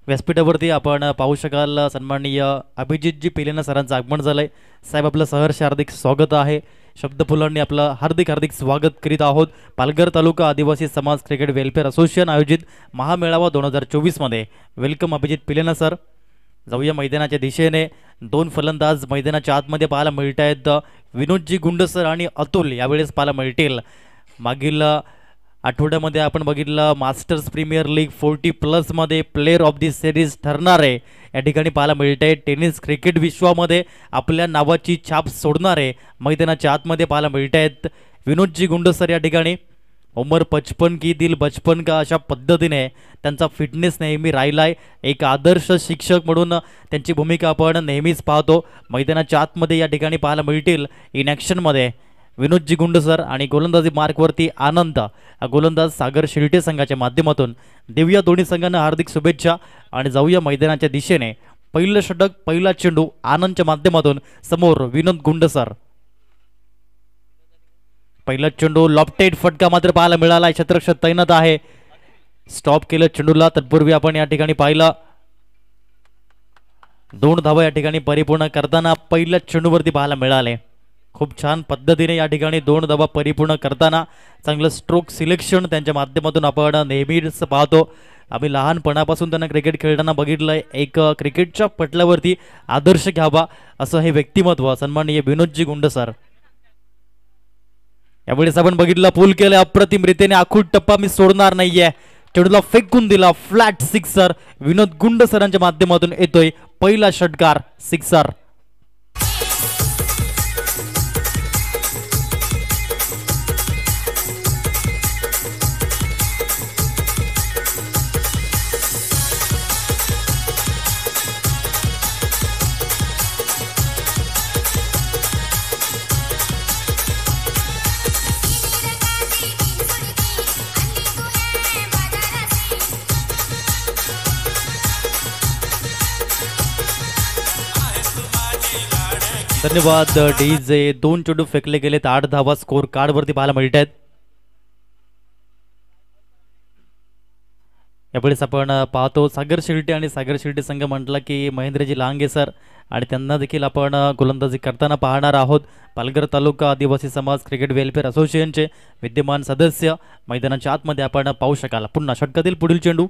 व्यासपीठावरती आपण पाहू शकाल सन्माननीय अभिजितजी पेलेना सरांचं आगमन झालंय। साहेब आपलं सहर्ष हार्दिक स्वागत आहे। शब्दफुलांनी आपलं हार्दिक हार्दिक स्वागत करीत आहोत। पालघर तालुका आदिवासी समाज क्रिकेट वेलफेअर असोसिएशन आयोजित महामेळावा 2024 मध्ये वेलकम अभिजित पेलेना सर। जाऊया मैदानाच्या दिशेने। दोन फलंदाज मैदानाच्या आतमध्ये पाहायला मिळत आहेत। विनोदजी गुंडसर आणि अतुल यावेळेस पाहायला मिळतील। मागील आठवड्यामध्ये आपण बघितलं मास्टर्स प्रीमियर लीग 40+ मध्ये प्लेयर ऑफ दी सिरीज ठरणारे या ठिकाणी पाहायला मिळते। टेनिस क्रिकेट विश्वामध्ये आपल्या नावाची छाप सोडणारे मैदानाच्या आतमध्ये पाहायला मिळत आहेत विनोदजी गुंडसर या ठिकाणी। उमर 55 की दिल बचपन का अशा पद्धतीने त्यांचा फिटनेस नेहमी राहिलाय। एक आदर्श शिक्षक म्हणून त्यांची भूमिका आपण नेहमीच पाहतो। मैदानाच्या आतमध्ये या ठिकाणी पाहायला मिळतील इन ॲक्शनमध्ये विनोदजी गुंडसर आणि गोलंदाजी मार्कवरती आनंद। गोलंदाज सागर शिर्टे संघाच्या माध्यमातून देऊया दोन्ही संघांना हार्दिक शुभेच्छा आणि जाऊया मैदानाच्या दिशेने। पहिलं षटक पहिला चेंडू आनंदच्या माध्यमातून समोर विनोद गुंडसर। पहिला चेंडू लॉफ्टेड फटका मात्र पाहायला मिळाला। क्षेत्ररक्षक तैनात आहे, स्टॉप केलं चेंडूला। तत्पूर्वी आपण या ठिकाणी पाहिलं 2 धावा या ठिकाणी परिपूर्ण करताना पहिल्या चेंडूवरती पाहायला मिळाले। खूप छान पद्धतीने या ठिकाणी 2 धावा परिपूर्ण करताना चांगलं स्ट्रोक सिलेक्शन त्यांच्या माध्यमातून आपण नेहमीच पाहतो। आम्ही लहानपणापासून त्यांना क्रिकेट खेळताना बघितलंय। एक क्रिकेटच्या पटलावरती आदर्श घ्यावा असं हे व्यक्तिमत्व सन्माननीय विनोदजी गुंडसर। यावेळेस आपण बघितलं पूल केलं अप्रतिम रीतीने। आखूड टप्पा मी सोडणार नाहीये, चेंडूला फेकून दिला फ्लॅट सिक्सर। विनोद गुंडसरांच्या माध्यमातून येतोय पहिला षटकार सिक्सर। धन्यवाद डीजे। 2 चेंडू फेकले गेलेत, 8 धावा स्कोर कार्ड वरती पाहायला मिळत आहेत। यावेळेस आपण पाहतो सागर शिर्टे आणि सागर शिर्टे संघ म्हटला की महेंद्रजी लांगे सर आणि त्यांना देखील आपण गोलंदाजी करताना पाहणार आहोत। पालघर तालुका आदिवासी समाज क्रिकेट वेलफेअर असोसिएशनचे विद्यमान सदस्य मैदानाच्या आतमध्ये आपण पाहू शकाल। पुन्हा षटकातील पुढील चेंडू।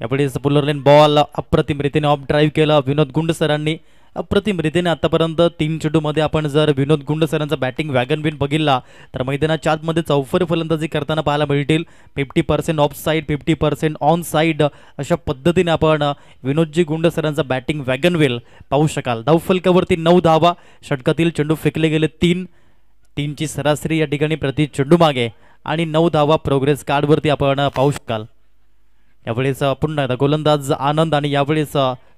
यावेळेस पुलर लेन बॉल अप्रतिम रीतीने ऑफ ड्राईव्ह केला विनोद गुंडसरांनी। अप्रतिम रीतीने आतापर्यंत 3 चेंडूमध्ये आपण जर विनोद गुंडसरांचा बॅटिंग वॅगन विन बघितला तर मैदानाच्या आतमध्ये चौफर फलंदाजी करताना पाहायला मिळतील। 50% ऑफ साईड 50% ऑन साईड अशा पद्धतीने आपण विनोदजी गुंडसरांचा बॅटिंग वॅगन विल पाहू शकाल। धावफलकावरती 9 धावा, षटकातील चेंडू फेकले गेले 3 ची सरासरी या ठिकाणी प्रति चेंडू मागे आणि 9 धावा प्रोग्रेस कार्डवरती आपण पाहू शकाल। यावेळेस पुन्हा गोलंदाज आनंद आणि यावेळेस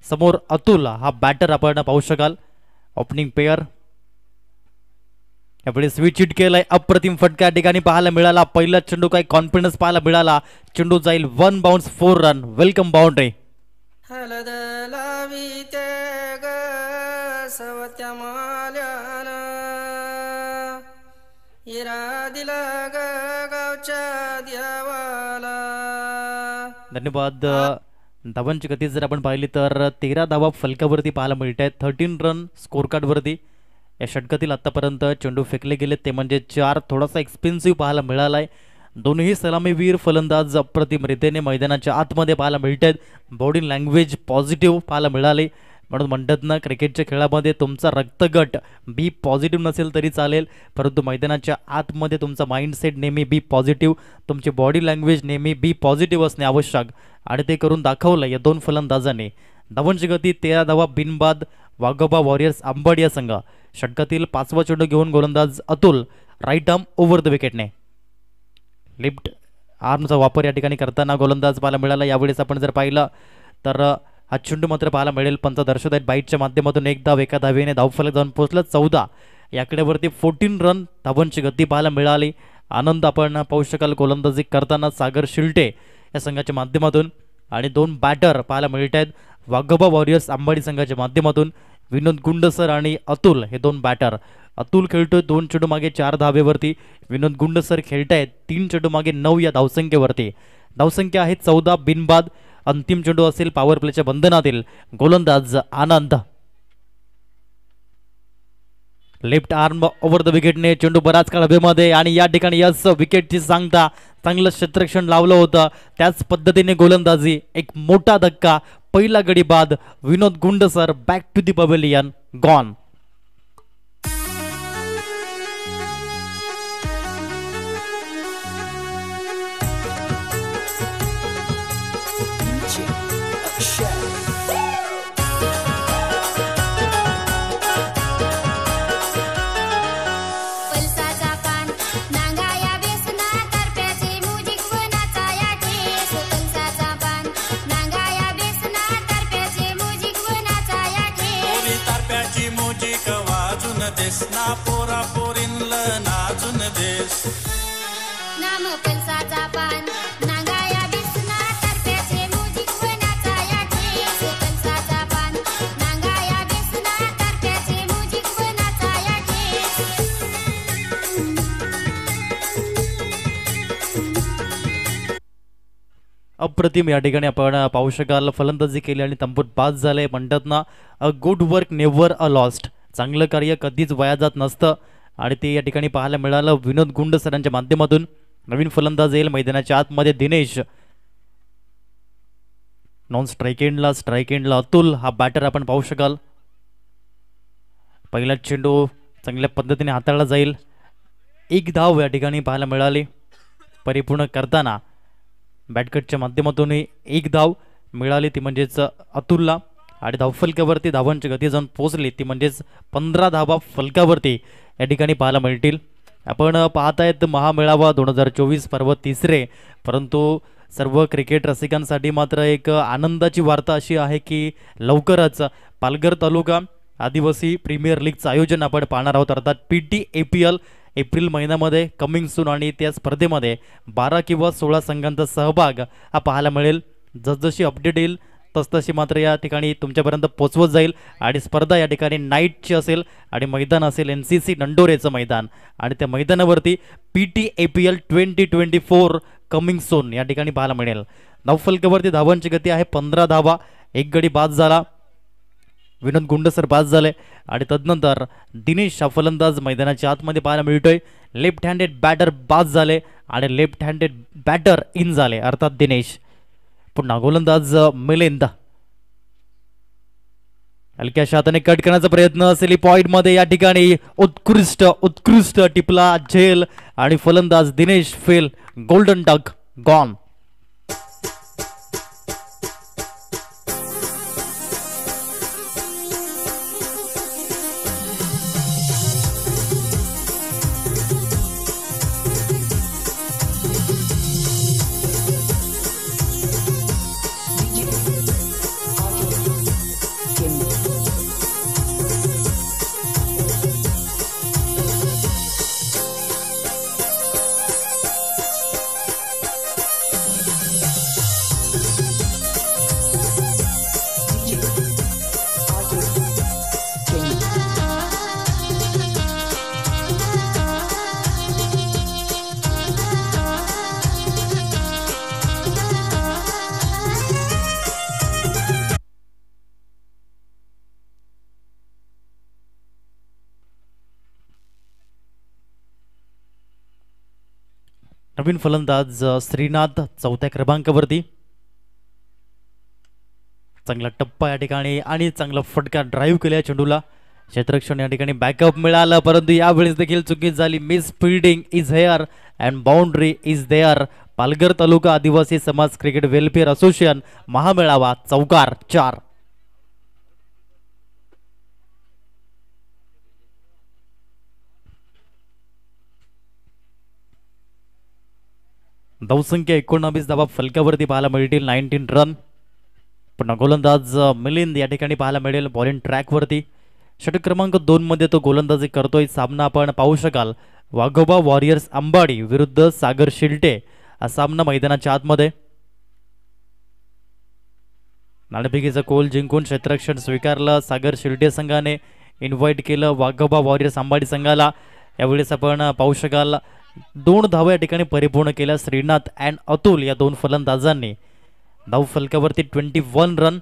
समोर अतुल हा बॅटर आपण पाहू शकाल। ओपनिंग पेयर यावेळेस स्विच हिट केलाय, अप्रतिम फटका ठिकाणी पाहायला मिळाला। पहिला चेंडू काय कॉन्फिडन्स पाहायला मिळाला, चेंडू जाईल 1 बाउन्स 4 रन। Welcome boundary. धन्यवाद। धावांची गती जर आपण पाहिली तर 13 धावा फलकावरती पाहायला मिळत आहेत। 13 रन स्कोर कार्डवरती या षटकातील आतापर्यंत चेंडू फेकले गेले ते म्हणजे 4। थोडासा एक्सपेन्सिव्ह पाहायला मिळालाय। दोन्ही सलामीवीर फलंदाज अप्रतिम रीतीने मैदानाच्या आतमध्ये पाहायला मिळत आहेत। बॉडी लँग्वेज पॉझिटिव्ह पाहायला मिळाली। म्हणून म्हणतात ना क्रिकेटच्या खेळामध्ये तुमचा रक्तगट बी पॉझिटिव्ह नसेल तरी चालेल, परंतु मैदानाच्या आतमध्ये तुमचा माइंडसेट नेहमी बी पॉझिटिव्ह, तुमची बॉडी लँग्वेज नेहमी बी पॉझिटिव्ह असणे आवश्यक आणि ते करून दाखवलं या 2 फलंदाजांनी। धावांची गती 13 धावा बिनबाद। वाघोबा वॉरियर्स अंबड या संघ षटकातील 5वा चेंडू घेऊन गोलंदाज Atul right arm over the विकेटने। लिफ्ट आर्मचा वापर या ठिकाणी करताना गोलंदाज पाहायला मिळाला। यावेळेस आपण जर पाहिलं तर हा चेंडू मात्र पाहायला मिळेल। पंच दर्शक आहेत बाईटच्या माध्यमातून 1 धाव एका धावेने धावफलक जाऊन पोहोचलं 14। याकडेवरती 14 रन धावांची गती पाहायला मिळाली। आनंद आपण पाहू शकाल गोलंदाजी करताना सागर शिर्टे या संघाच्या माध्यमातून आणि 2 बॅटर पाहायला मिळत आहेत। वाघोबा वॉरियर्स अंबाडी संघाच्या माध्यमातून विनोद गुंडसर आणि अतुल हे 2 बॅटर। अतुल खेळतोय 2 चेंडू मागे 4 धावेवरती, विनोद गुंडसर खेळतायत 3 चेंडू मागे 9 या धावसंख्येवरती। धावसंख्या आहे 14 बिनबाद। अंतिम चेंडू असेल पॉवर प्लेच्या बंधनातील गोलंदाज आनंद. लेफ्ट आर्म ओव्हर द विकेटने चेंडू बराच काळ हवेमध्ये आणि या ठिकाणी यस विकेटची सांगता चांगलं क्षेत्ररक्षण लावलं होतं. त्याच पद्धतीने गोलंदाजी एक मोठा धक्का पहिला गडी बाद. Vinod Gundsar back to the pavilion gone. ना पोरा पोरीनला नाचून देस नाम पलसाचा पान नांगाया बिसना तरप्याचे म्युझिक वनाचा या ठेस पलसाचा पान नांगाया बिसना तरप्याचे म्युझिक वनाचा या ठेस. अप्रतिम या ठिकाणी आपण पाहू शकाल फलंदाजी केली आणि तंबूत बाद झाले. म्हणतात ना a good work never a lost. चांगलं कार्य कधीच वाया जात नसतं आणि ते या ठिकाणी पाहायला मिळालं. विनोद गुंड सरांच्या माध्यमातून नवीन फलंदाज येईल मैदानाच्या आतमध्ये दिनेश. नॉन स्ट्राईक एंडला अतुल हा बॅटर आपण पाहू शकाल. पहिला चेंडू चांगल्या पद्धतीने हाताळला जाईल. एक धाव या ठिकाणी पाहायला मिळाली. परिपूर्ण करताना बॅटकटच्या माध्यमातून एक धाव मिळाली ती म्हणजेच अतुलला आणि धावफलकावरती धावांची गती जाऊन पोहोचली ती म्हणजेच 15 धावा फलकावरती या ठिकाणी पाहायला मिळतील. आपण पाहतायत महामेळावा 2024 पर्व तिसरे. परंतु सर्व क्रिकेट रसिकांसाठी मात्र एक आनंदाची वार्ता अशी आहे की लवकरच पालघर तालुका आदिवासी प्रीमियर लीगचं आयोजन आपण पाहणार आहोत. अर्थात PTAPL एप्रिल महिन्यामध्ये कमिंग सून आणि त्या स्पर्धेमध्ये 12 किंवा 16 संघांचा सहभाग हा पाहायला मिळेल. जसजशी अपडेट येईल तसतशी मात्र या ठिकाणी तुमच्यापर्यंत पोचवत जाईल. आणि स्पर्धा या ठिकाणी नाईटची असेल आणि मैदान असेल NCC नंडोरेचं मैदान आणि त्या मैदानावरती PTAPL 2024 कमिंग सून या ठिकाणी पाहायला मिळेल. धावफलकावरती धावांची गती आहे 15 धावा. एक गडी बाद झाला. विनोद गुंडसर बाद झाले आणि तदनंतर दिनेश हा फलंदाज मैदानाच्या आतमध्ये पाहायला मिळतोय. लेफ्ट हँडेड बॅटर बाद झाले आणि लेफ्ट हँडेड बॅटर इन झाले अर्थात दिनेश. पुन्हा गोलंदाज मिलिंद हलक्याशा हाताने कट करण्याचा प्रयत्न असेल पॉइंट मध्ये या ठिकाणी उत्कृष्ट टिपला झेल आणि फलंदाज Dinesh fail. Golden duck gone. नवीन फलंदाज श्रीनाथ चौथ्या क्रमांकावरती. चांगला टप्पा या ठिकाणी आणि चांगला फटका ड्राईव्ह केला चेंडूला. क्षेत्ररक्षण या ठिकाणी बॅकअप मिळालं परंतु यावेळेस देखील चुकी झाली. Miss fielding is here and boundary is there. Palghar taluka Adivasi समाज क्रिकेट वेलफेअर असोसिएशन महामेळावा चौकार 4. धावसंख्या 19 धावा फलकावरती पाहायला मिळतील. 19 रन. पुन्हा गोलंदाज मिलिंद या ठिकाणी पाहायला मिळेल बॉलिंग ट्रॅकवरती. षटक क्रमांक 2 मध्ये तो गोलंदाजी करतोय. सामना आपण पाहू शकाल वाघोबा वॉरियर्स अंबाडी विरुद्ध सागर शिल्टे हा सामना मैदानाच्या आतमध्ये. नाणेफेकीचा कोल जिंकून क्षेत्ररक्षण स्वीकारलं सागर शिल्टे संघाने. इन्व्हाइट केलं वाघोबा वॉरियर्स अंबाडी संघाला. यावेळेस आपण पाहू शकाल 2 धावा या ठिकाणी परिपूर्ण केल्या श्रीनाथ अँड अतुल या 2 फलंदाजांनी. धाव फलकावरती 21 रन,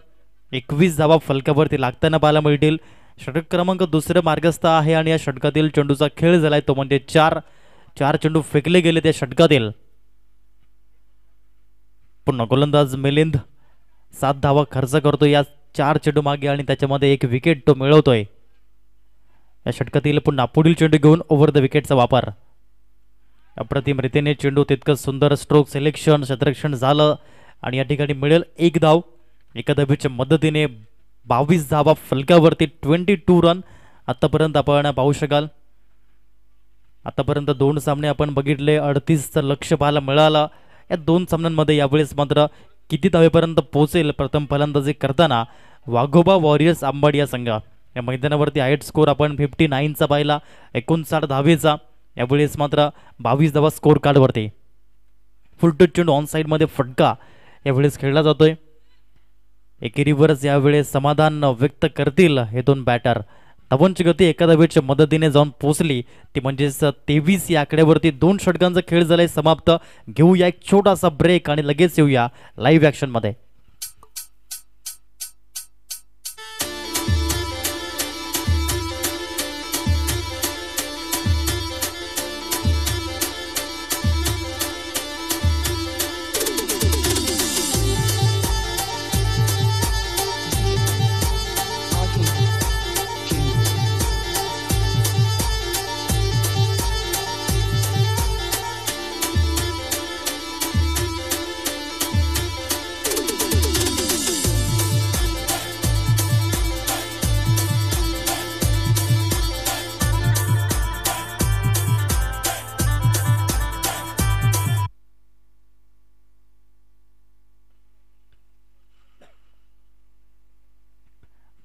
21 धावा फलकावरती लागताना पाहायला मिळतील. षटक क्रमांक दुसरे मार्गस्थ आहे आणि या षटकातील चेंडूचा खेळ झालाय तो म्हणजे 4 चेंडू फेकले गेले त्या षटकातील. पुन्हा गोलंदाज मिलिंद 7 धावा खर्च करतो या 4 चेंडू मागे आणि त्याच्यामध्ये 1 विकेट तो मिळवतोय. या षटकातील पुन्हा पुढील चेंडू घेऊन ओव्हर द विकेटचा वापर. अप्रतिम रीतीने चेंडू तितकं सुंदर स्ट्रोक सिलेक्शन क्षेत्ररक्षण झालं आणि या ठिकाणी मिळेल 1 धाव. एका धावेच्या मदतीने 22 धावा फलकावरती 22 रन. आतापर्यंत आपण पाहू शकाल आतापर्यंत 2 सामने आपण बघितले, 38चं लक्ष पाहायला मिळालं. या 2 सामन्यांमध्ये यावेळेस मात्र किती धावेपर्यंत पोहोचेल प्रथम फलंदाजी करताना वाघोबा वॉरियर्स आंबाडी या संघ. या मैदानावरती हाईट स्कोर आपण 59चा पाहिला, 59 धावेचा. यावेळेस मात्र 22 धावा स्कोर कार्डवरती. फुल टच चेंडू ऑन साईडमध्ये फटका यावेळेस खेळला जातोय. एकेरीवरच यावेळेस समाधान व्यक्त करतील हे 2 बॅटर. धावांची गती एका धावेच्या मदतीने जाऊन पोचली ती म्हणजेच 23 या आकड्यावरती 2 षटकांचा खेळ झालाय समाप्त. घेऊया एक छोटासा ब्रेक आणि लगेच येऊया लाईव्ह ॲक्शन मध्ये.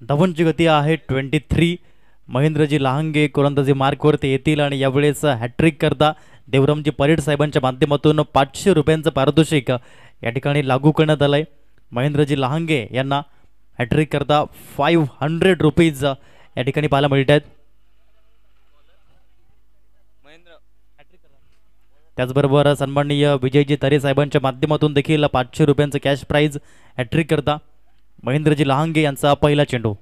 धावांची गती आहे 23. महेंद्रजी लहांगे गोलंदाजी मार्कवरती येतील आणि यावेळेस हॅट्रिक करता देवरामजी परेड साहेबांच्या माध्यमातून 500 रुपयांचं पारितोषिक या ठिकाणी लागू करण्यात आलंय. महेंद्रजी लहांगे यांना हॅट्रिक करता 500 रुपीज या ठिकाणी पाहायला मिळत आहेत. त्याचबरोबर सन्माननीय विजयजी तरे साहेबांच्या माध्यमातून देखील 500 रुपयांचं कॅश प्राइज हॅट्रिक करता महेंद्रजी लहांगे यांचा पहिला चेंडू.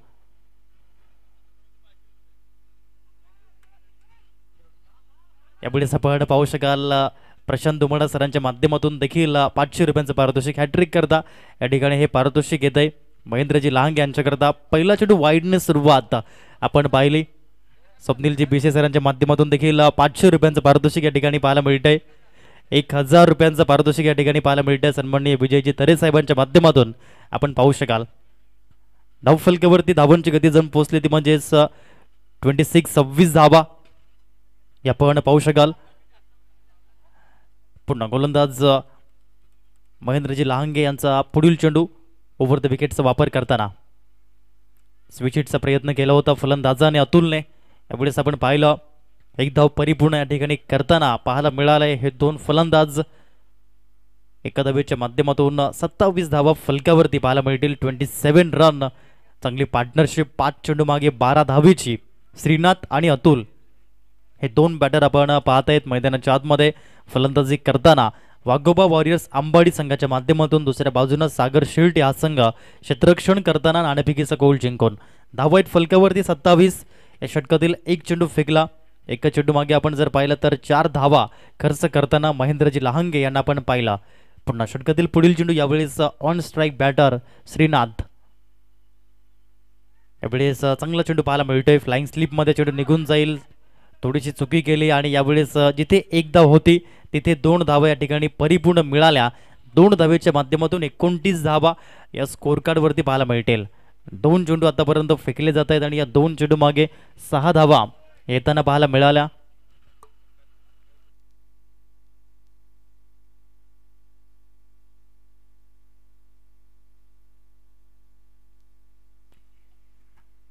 यावेळेस आपण पाहू शकाल प्रशांत दुमडा सरांच्या माध्यमातून देखील 500 रुपयांचं पारितोषिक हॅट्रिक करता या ठिकाणी हे पारितोषिक येत आहे महेंद्रजी लहांगे यांच्याकरता. पहिला चेंडू वाईडने सुरुवात आपण पाहिली. स्वप्नीलजी बीसे सरांच्या माध्यमातून देखील 500 रुपयांचं पारितोषिक या ठिकाणी पाहायला मिळतंय. 1000 रुपयांचं पारितोषिक या ठिकाणी पाहायला मिळतंय सन्माननीय विजयजी तरे साहेबांच्या माध्यमातून आपण पाहू शकाल. धाव फलकावरती धावांची गती जण पोहोचली ती म्हणजेच 26 धावा या आपण पाहू शकाल. पुन्हा गोलंदाज महेंद्रजी लहांगे यांचा पुढील चेंडू ओव्हर द विकेटचा वापर करताना स्विच हिटचा प्रयत्न केला होता फलंदाजाने अतुलने. यावेळेस आपण पाहिलं 1 धाव परिपूर्ण या ठिकाणी करताना पाहायला मिळालंय. हे 2 फलंदाज एका धावेच्या माध्यमातून 27 धावा फलकावरती पाहायला मिळतील. 27 रन. चांगली पार्टनरशिप 5 चेंडू मागे 12 धावेची श्रीनाथ आणि अतुल हे 2 बॅटर आपण पाहत आहेत मैदानाच्या आतमध्ये फलंदाजी करताना. वाघोबा वॉरियर्स आंबाडी संघाच्या माध्यमातून दुसऱ्या बाजूने सागर शेळटे हा संघ क्षेत्ररक्षण करताना नाणेफेकीचा गोल जिंकून. धावा आहेत फलकावरती 27. या षटकातील 1 चेंडू फेकला. एका चेंडू मागे आपण जर पाहिलं तर 4 धावा खर्च करताना महेंद्रजी लहांगे यांना आपण पाहिला. पुन्हा षटकातील पुढील चेंडू यावेळेस ऑन स्ट्राईक बॅटर श्रीनाथ. यावेळेस चांगला चेंडू पाहायला मिळतोय. फ्लाइंग स्लिपमध्ये चेंडू निघून जाईल. थोडीशी चुकी केली आणि यावेळेस जिथे 1 धाव होती तिथे 2 धावा या ठिकाणी परिपूर्ण मिळाल्या. 2 धावेच्या माध्यमातून 29 धावा या स्कोर कार्डवरती पाहायला मिळतील. 2 चेंडू आतापर्यंत फेकले जात आहेत आणि या 2 चेंडू मागे 6 धावा येताना पाहायला मिळाल्या.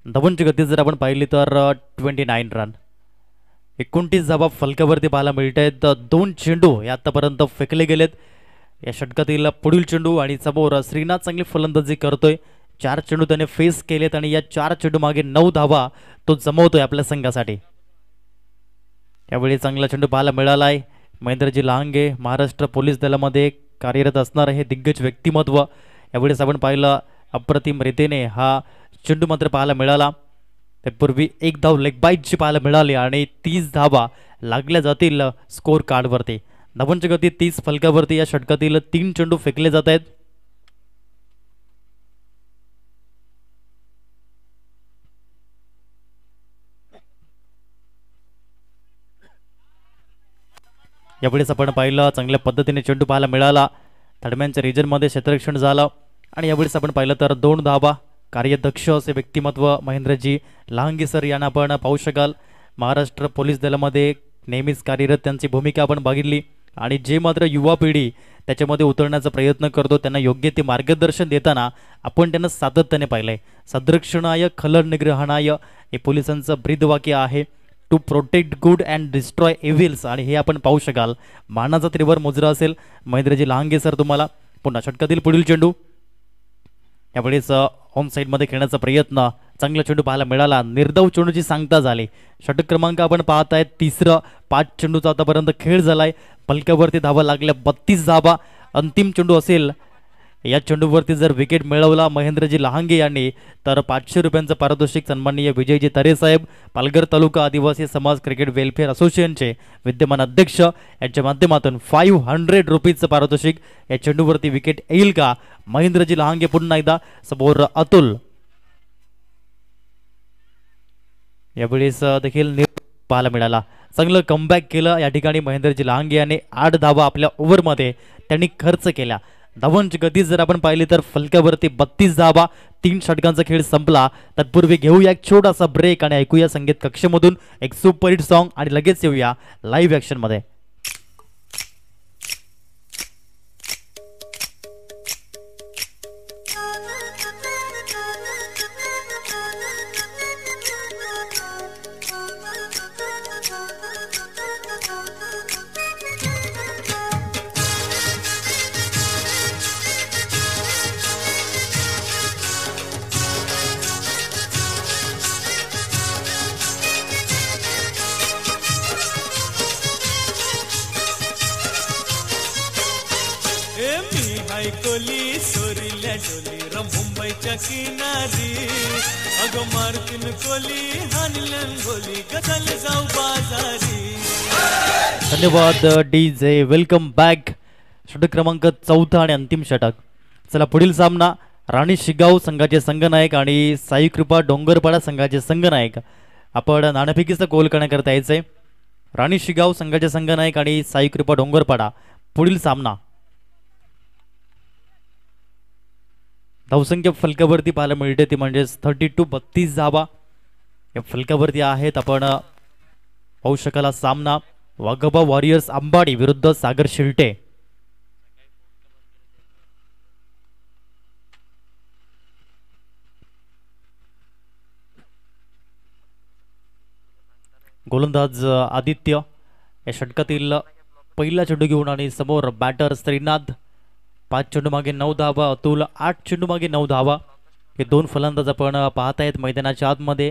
धावांची गती जर आपण पाहिली तर 29 रन. 29 धावा फलकावरती पाहायला मिळत आहेत. 2 चेंडू हे आतापर्यंत फेकले गेलेत. या षटकातील पुढील चेंडू आणि समोर श्रीनाथ चांगली फलंदाजी करतोय. 4 चेंडू त्याने फेस केलेत आणि या 4 चेंडू मागे 9 धावा तो जमवतोय आपल्या संघासाठी. यावेळी चांगला चेंडू पाहायला मिळाला आहे. महेंद्रजी लहांगे महाराष्ट्र पोलीस दलामध्ये कार्यरत असणार हे दिग्गज व्यक्तिमत्व यावेळेस आपण पाहिलं अप्रतिम रीतीने हा चेंडू मात्र पाहायला मिळाला. त्यापूर्वी एक धाव लेग बाईटची पाहायला मिळाली आणि 30 धावा लागल्या जातील स्कोर कार्डवरती. धावांची गती 30 फलकावरती. या षटकातील 3 चेंडू फेकले जात आहेत. यावेळेस आपण पाहिलं चांगल्या पद्धतीने चेंडू पाहायला मिळाला. दरम्यानच्या रिजनमध्ये क्षेत्ररक्षण झालं आणि यावेळेस आपण पाहिलं तर 2 धावा. कार्यदक्ष असे व्यक्तिमत्व महेंद्रजी लहांगे सर यांना आपण पाहू शकाल. महाराष्ट्र पोलीस दलामध्ये नेहमीच कार्यरत त्यांची भूमिका आपण बघितली आणि जे मात्र युवा पिढी त्याच्यामध्ये उतरण्याचा प्रयत्न करतो त्यांना योग्य ते मार्गदर्शन देताना आपण त्यांना सातत्याने पाहिलंय. सदरक्षणाय खलर निग्रहणाय हे पोलिसांचं ब्रीदवाक्य आहे. To protect good and destroy evils आणि हे आपण पाहू शकाल. मानाचा त्रिवर मुजरा असेल महेंद्रजी लहांगे सर तुम्हाला. पुन्हा षटकातील पुढील चेंडू. यावेळेस ऑन साईडमध्ये खेळण्याचा प्रयत्न. चांगला चेंडू पाहायला मिळाला. निर्धाव चेंडूची सांगता झाली. षटक क्रमांक आपण पाहत आहेत 3रं. 5 चेंडूचा आतापर्यंत खेळ झालाय. फलकावरती धावा लागल्या 32 धावा. अंतिम चेंडू असेल. या चेंडूवरती जर विकेट मिळवला महेंद्रजी लहांगे यांनी तर 500 रुपयांचं पारितोषिक सन्माननीय विजयजी तरेसाहेब पालघर तालुका आदिवासी समाज क्रिकेट वेलफेअर असोसिएशनचे विद्यमान अध्यक्ष यांच्या माध्यमातून 500 रुपीजचं पारितोषिक. या चेंडूवरती विकेट येईल का? महेंद्रजी लहांगे पुन्हा एकदा समोर अतुल. यावेळेस देखील पाहायला मिळाला. चांगलं कमबॅक केलं या ठिकाणी महेंद्रजी लहांगे यांनी. 8 धावा आपल्या ओव्हरमध्ये त्यांनी खर्च केल्या. धावांची गती जर आपण पाहिली तर फलकावरती 32 धावा. 3 षटकांचा खेळ संपला. तत्पूर्वी घेऊया एक छोटासा ब्रेक आणि ऐकूया संगीत कक्षेमधून एक सुपरहिट सॉन्ग आणि लगेच येऊया लाईव्ह ॲक्शन मध्ये. कोली सोरील्या डोली र मुंबईच्या किनारी अगं मारतीन कोली हानलन गोली गदल जाऊ बाजारी. धन्यवाद डीजे. Welcome back. षटक क्रमांक 4 आणि अंतिम षटक. चला पुढील सामना राणी शिगाव संघाचे संघनायक आणि साई कृपा डोंगरपाडा संघाचे संघनायक. आपण नाणेफेकीचा गोल करण्याकरता यायचंय. राणी शिगाव संघाचे संघनायक आणि साई कृपा डोंगरपाडा. पुढील सामना. धावसंख्या फलकावरती पाहायला मिळते ती म्हणजेच 32 धावा या फलकावरती आहेत. आपण पाहू शकाल सामना वाघोबा वॉरियर्स अंबाडी विरुद्ध सागर शिल्टे. गोलंदाज आदित्य या षटकातील पहिला चेंडू घेऊन आणि समोर बॅटर श्रीनाथ. 5 चेंडू मागे 9 धावा. अतुल 8 चेंडू मागे 9 धावा. हे 2 फलंदाज आपण पाहत आहेत मैदानाच्या आतमध्ये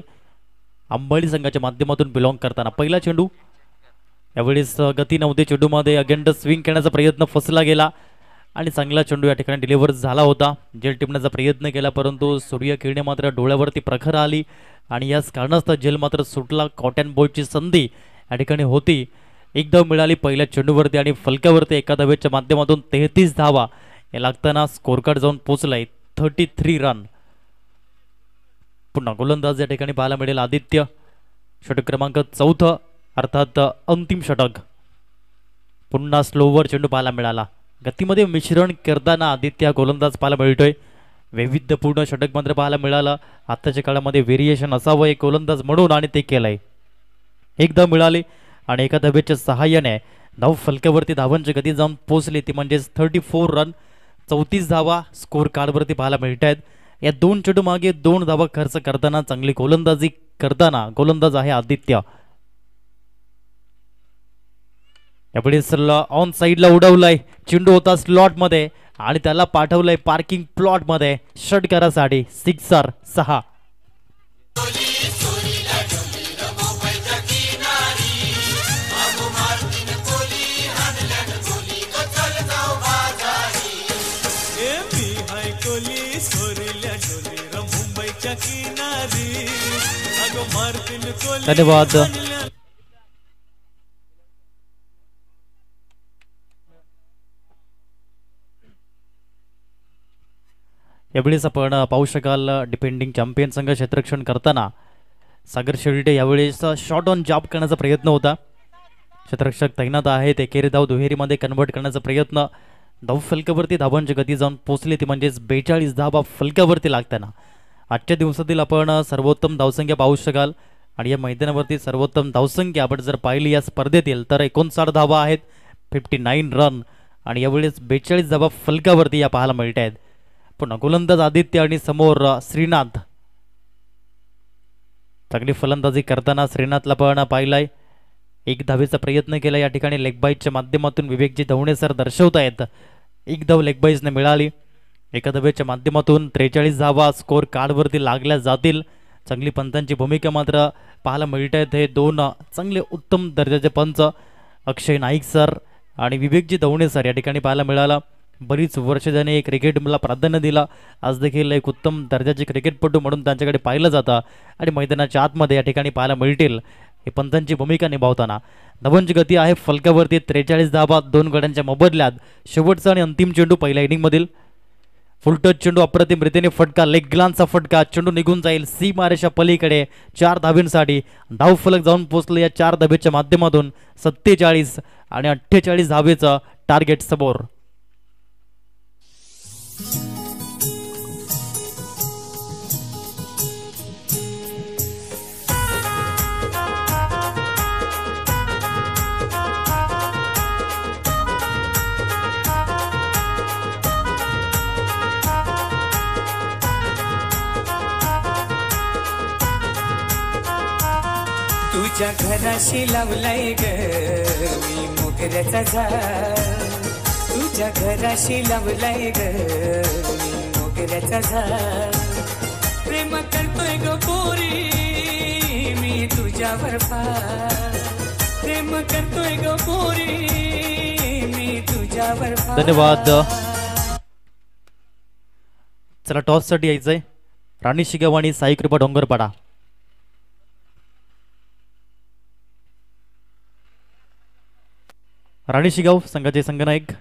अंबाडी संघाच्या माध्यमातून बिलॉंग करताना. पहिला चेंडू. यावेळेस गती नव्हती चेंडूमध्ये. अगेंड स्विंग करण्याचा प्रयत्न फसला गेला आणि चांगला चेंडू या ठिकाणी डिलिव्हर झाला होता. जेल टिपण्याचा प्रयत्न केला परंतु सूर्य किरणे मात्र डोळ्यावरती प्रखर आली आणि याच कारणास्तव जेल मात्र सुटला. कॉटन बॉलची संधी या ठिकाणी होती. एक धाव मिळाली पहिल्या चेंडूवरती आणि फलकावरती एका धावेच्या माध्यमातून 33 धावा हे लागताना स्कोर कार्ड जाऊन पोहोचलाय 33 रन. पुन्हा गोलंदाज या ठिकाणी पाहायला मिळेल आदित्य. षटक क्रमांक 4 अर्थात अंतिम षटक. पुन्हा स्लोवर चेंडू पाहायला मिळाला. गतीमध्ये मिश्रण करताना आदित्य गोलंदाज पाहायला मिळतोय. वैविध्यपूर्ण षटक मात्र पाहायला मिळालं. आताच्या काळामध्ये व्हेरिएशन असावं एक गोलंदाज म्हणून आणि ते केलंय. एक धाव मिळाली आणि एका धावेच्या सहाय्याने धाव फलकावरती धावांची गती जाऊन पोहोचली ती म्हणजेच 34 रन. 34 धावा स्कोर कार्डवरती पाहायला मिळत आहेत. या 2 चेंडू मागे 2 धावा खर्च करताना चांगली गोलंदाजी करताना गोलंदाज आहे आदित्य. यापुढे ऑन साईडला उडवलाय. चेंडू होता स्लॉट मध्ये आणि त्याला पाठवलंय पार्किंग प्लॉट मध्ये षटकारासाठी. 6 6. मार्टिन कोहली धन्यवाद. हाणलं. यावेळेस आपण पाहू शकाल डिपेंडिंग चॅम्पियन संघ क्षेत्ररक्षण करताना सागर शेळटे यावेळेस शॉट ऑन जॉब करण्याचा प्रयत्न होता. क्षेत्ररक्षक तैनात आहेत. एकेरी धाव दुहेरीमध्ये कन्वर्ट करण्याचा प्रयत्न. धाव फलकावरती धावांची गती जाऊन पोचली ती म्हणजेच 42 धावा फलकावरती लागताना आजच्या दिवसातील आपण सर्वोत्तम धावसंख्या पाहू शकाल. आणि या मैदानावरती सर्वोत्तम धावसंख्या आपण जर पाहिली या स्पर्धेतील तर 59 धावा आहेत, 59 रन. आणि यावेळेस 42 धावा फलकावरती या पाहायला मिळत आहेत. पुन्हा गोलंदाज आदित्य आणि समोर श्रीनाथ. चांगली फलंदाजी करताना श्रीनाथला पण पाहिलाय. एक धावेचा प्रयत्न केला या ठिकाणी लेगबाईजच्या माध्यमातून विवेकजी धवणे सर दर्शवत आहेत. एक धाव लेगबाईजने मिळाली. एका धावेच्या माध्यमातून 43 धावा स्कोर कार्डवरती लागल्या जातील. चांगली पंचांची भूमिका मात्र पाहायला मिळत आहेत. हे दोन चांगले उत्तम दर्जाचे पंच अक्षय नाईक सर आणि विवेकजी धवणे सर या ठिकाणी पाहायला मिळाला. बरीच वर्ष त्याने क्रिकेटला प्राधान्य दिला. आज देखील एक उत्तम दर्जाचे क्रिकेटपटू म्हणून त्यांच्याकडे पाहिलं जातं आणि मैदानाच्या आतमध्ये या ठिकाणी पाहायला मिळतील हे पंचांची भूमिका निभावताना. धावांची गती आहे फलकावरती 43 धावा 2 गड्यांच्या मोबदल्यात. शेवटचा आणि अंतिम चेंडू पहिल्या इनिंगमधील फुलटच चेंडू अप्रतिम रीतीने फटका, लेग ग्लांचा फटका. चेंडू निघून जाईल सीमारेषा पलीकडे 4 धावींसाठी. धाव फलक जाऊन पोहोचले या 4 धावेच्या माध्यमातून. 47 आणि 48 धावेचं टार्गेट समोर. तुझ्या घराशी लावलाय ग मी मोगऱ्याचा झाड. तुझ्या घराशी लावलाय ग मी मोगऱ्याचा झाड. प्रेम करतोय ग पोरी मी तुझ्यावर फार. प्रेम करतोय ग पोरी मी तुझ्यावर फार. धन्यवाद. चला टॉस साठी यायचंय. राणी शिगाव आणि साई कृपा डोंगरपाडा. राणी शिगाव संघाचे संघनायक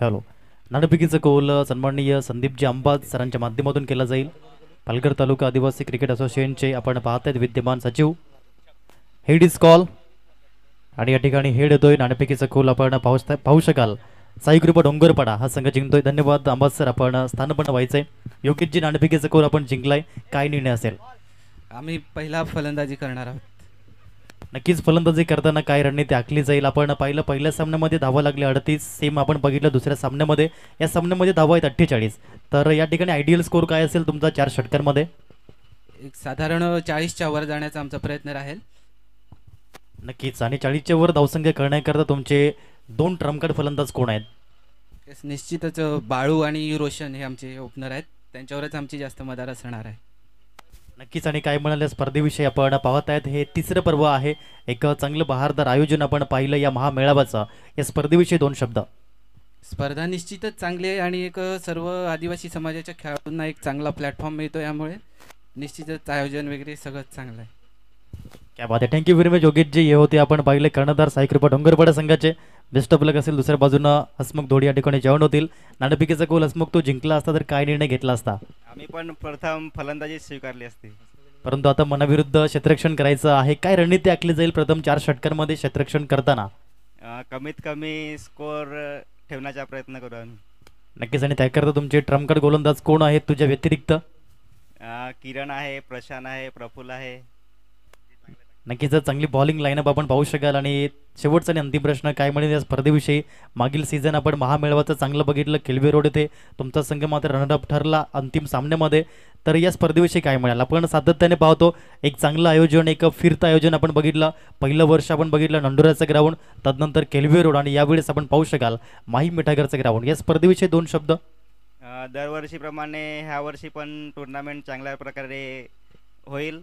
हॅलो. नाणेफेकीचा कौल सन्माननीय संदीपजी अंबाज सरांच्या माध्यमातून केला जाईल. पालघर तालुका आदिवासी क्रिकेट असोसिएशनचे आपण पाहत आहेत विद्यमान सचिव. हेड इज कॉल आणि या ठिकाणी हेड येतोय. नाणेफेकीचा कौल आपण पाहू शकाल. साई कृपा डोंगरपाडा हा संघ जिंकतोय. धन्यवाद अंबाज सर. आपण स्थानपन्न व्हायचंय. योगेशजी नाणेफेकीचा कौल आपण जिंकलाय. काय निर्णय असेल? आम्ही पहिला फलंदाजी करणार आहोत. नक्कीच फलंदाजी करताना काय रणनीती आखली जाईल? आपण पाहिलं पहिल्या सामन्यामध्ये धावा लागल्या 38. सेम आपण बघितलं दुसऱ्या सामन्यामध्ये. या सामन्यामध्ये धावा आहेत 48. तर या ठिकाणी आयडियल स्कोर काय असेल तुमचा 4 षटकांमध्ये? एक साधारण 40च्या वर जाण्याचा आमचा प्रयत्न राहील. नक्कीच. आणि 40च्या वर धावसंख्या करण्याकरता तुमचे 2 ट्रम्पकार्ड फलंदाज कोण आहेत? निश्चितच बाळू आणि रोशन हे आमचे ओपनर आहेत. त्यांच्यावरच आमची जास्त मदार असणार आहे. नक्कीच. आणि काय म्हणाले स्पर्धेविषयी आपण पाहत आहेत. हे तिसरं पर्व आहे. एक चांगलं बहारदार आयोजन आपण पाहिलं या महामेळाव्याचं. या स्पर्धेविषयी 2 शब्द. स्पर्धा निश्चितच चांगली आहे आणि एक सर्व आदिवासी समाजाच्या खेळाडूंना एक चांगला प्लॅटफॉर्म मिळतो. यामुळे निश्चितच आयोजन वगैरे सगळं चांगलं आहे. क्या बात आहे. Thank you very much Yogeshji. हे होते आपण पाहिले कर्णधार साई कृपा डोंगरपाडा संघाचे. बेस्ट ऑफ लक असेल. दुसऱ्या बाजूनं हसमुख धोडी या ठिकाणी जेवण होतील. नाणेफेकीचा गोल हसमुख तो जिंकला असता तर काय निर्णय घेतला असता? आम्ही पण प्रथम फलंदाजी स्वीकारली असती. परंतु आता मनाविरुद्ध क्षेत्ररक्षण करायचं आहे. काय रणनीती आखली जाईल प्रथम 4 षटकांमध्ये क्षेत्ररक्षण करताना? कमीत कमी स्कोअर ठेवण्याचा प्रयत्न करू आम्ही. नक्कीच. आणि त्याकरता तुमचे ट्रम्पकर्ड गोलंदाज कोण आहेत तुझ्या व्यतिरिक्त? किरण आहे, प्रशांत आहे, प्रफुल्ल आहे. नक्कीच चांगली बॉलिंग लाईनअप आपण पाहू शकाल. आणि शेवटचा आणि अंतिम प्रश्न काय म्हणेल या स्पर्धेविषयी? मागील सीझन आपण महामेळाव्याचं चांगलं बघितलं, केल्वे रोड येथे तुमचा संघ मात्र रनरअप ठरला अंतिम सामन्यामध्ये. तर या स्पर्धेविषयी काय म्हणाल? आपण सातत्याने पाहतो एक चांगलं आयोजन, एक फिरतं आयोजन आपण बघितलं. पहिलं वर्ष आपण बघितलं नंदुराचं ग्राउंड, तदनंतर केल्वे रोड आणि यावेळेस आपण पाहू शकाल माही मिठागरचं ग्राउंड. या स्पर्धेविषयी 2 शब्द. दरवर्षीप्रमाणे ह्या वर्षी पण टुर्नामेंट चांगल्या प्रकारे होईल.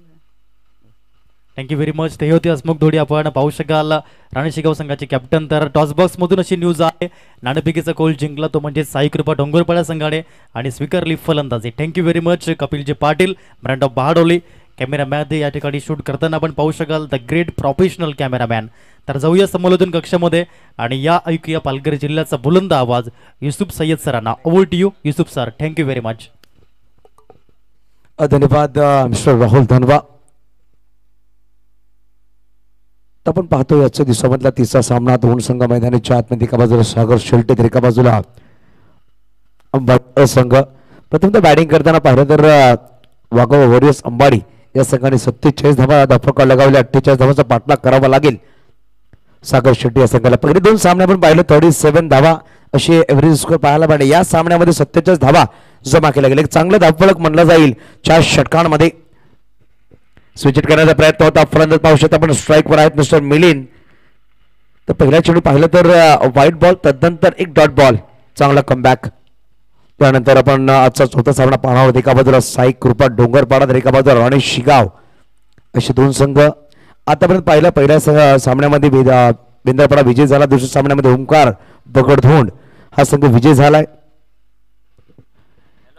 Thank you very much. ते होते हसमुख धोडी. आपण पाहू शकाल राणे शिगाव संघाचे कॅप्टन. तर टॉसबॉक्समधून अशी न्यूज आहे, नाणेफेकीचा कौल जिंकला तो म्हणजे साई कृपा डोंगरपाडा संघाने आणि स्वीकारली फलंदाजी. Thank you very much Kapilji Patil, brand of Bahadoli. Cameraman या ठिकाणी शूट करताना आपण पाहू शकाल द ग्रेट प्रोफेशनल कॅमेरामॅन. तर जाऊया समालोचन कक्षामध्ये आणि या ऐकूया पालघर जिल्ह्याचा बुलंद आवाज युसुफ सय्यद सरांना. Over to you Yusuf sir. Thank you very much. धन्यवाद मिस्टर राहुल धनवा. आपण पाहतो याच्या दिवसामधला तिसरा सामना. 2 संघ मैदानाच्या आतमध्ये, एका बाजूला सागर शेल्टे तर एका बाजूला संघ. प्रथमतः बॅटिंग करताना पाहिलं तर वाघोबा वॉरियर्स अंबाडी या संघाने 47 धावा धफका लगावल्या. 48 धावांचा पाठलाग करावा लागेल सागर शेट्टी या संघाला. पहिले 2 सामने आपण पाहिलं 37 धावा असे एव्हरेज स्कोर पाहायला मिळाले. या सामन्यामध्ये 47 धावा जमा केल्या गेल्या. एक चांगलं धावफलक म्हणलं जाईल 4 षटकांमध्ये. स्विच करण्याचा प्रयत्न होता. फलंदाज पाहू शकता आपण स्ट्राईकवर आहेत मिस्टर मिलिंद. तर पहिल्या चेंडू पाहिलं तर व्हाईट बॉल, तदनंतर एक डॉट बॉल, चांगला कमबॅक. त्यानंतर आपण आजचा चौथा सामना पाहणार आहोत. एका बाजूला साई कृपा डोंगरपाडा तर एका बाजूला राणे शिगाव असे 2 संघ. आतापर्यंत पहिल्या सामन्यामध्ये बेंद्रपाडा विजय झाला. दुसऱ्या सामन्यामध्ये ओंकार दगडधोंड हा संघ विजय झालाय.